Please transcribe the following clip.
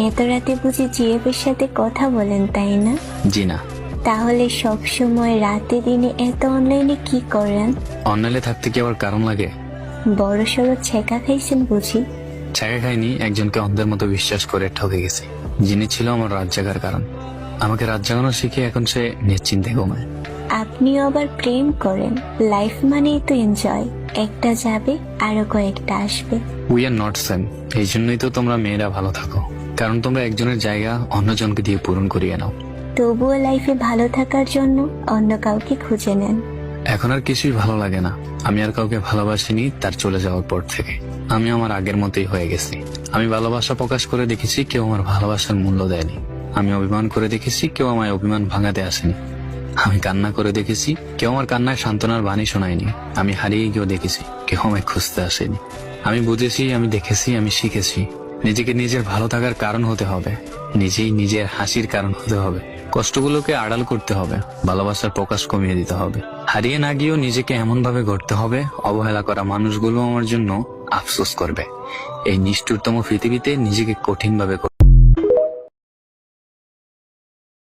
এত রাতে বুঝি জিএফের সাথে কথা বলেন, তাই না? জি না। তাহলে সব সময় রাতে দিনে এত অনলাইনে কি করেন? অনলাইনে থাকতে কি আবার কারণ লাগে? বড় সড়ো ছেঁকা খাইছেন বুঝি? ছাকা খাইনি, একজনকে অন্ধের মতো বিশ্বাস করে ঠকে গেছি, যিনি ছিল আমার রাত জাগার কারণ। আমাকে রাত জাগানো শিখে এখন সে নিশ্চিন্তে ঘুমায়। আপনিও আবার প্রেম করেন? লাইফ মানেই তো এনজয়, একটা যাবে আরো কয়েকটা আসবে। We are not same. এই জন্যই তো তোমরা মেয়েরা ভালো থাকো, কারণ তোমরা একজনের জায়গা অন্যজনকে দিয়ে পূরণ করিয়ে নাও। তবুও লাইফে ভালো থাকার জন্য অন্য কাউকে খুঁজে নেন। এখন আর কিছুই ভালো লাগে না। আমি আর কাউকে ভালোবাসিনি তার চলে যাওয়ার পর থেকে। আমি আমার আগের মতোই হয়ে গেছি। আমি ভালোবাসা প্রকাশ করে দেখেছি, কেউ আমার ভালোবাসার মূল্য দেয়নি। আমি অভিমান করে দেখেছি, কেউ আমায় অভিমান ভাঙাতে আসেনি। আমি কান্না করে দেখেছি, কেউ আমার কান্নায় সান্ত্বনার বাণী শোনায়নি। আমি হারিয়ে গিয়েও দেখেছি, কেউ আমায় খুঁজতে আসেনি। আমি বুঝেছি, আমি দেখেছি, আমি শিখেছি, নিজেকে নিজের ভালো থাকার কারণ হতে হবে, নিজেই নিজের হাসির কারণ হতে হবে। কষ্টগুলোকে আড়াল করতে হবে, ভালোবাসার প্রকাশ কমিয়ে দিতে হবে। হারিয়ে না গিয়েও নিজেকে এমন ভাবে গড়তে হবে, অবহেলা করা মানুষগুলো আমার জন্য আফসোস করবে। এই নিষ্ঠুরতম পৃথিবীতে নিজেকে কঠিন ভাবে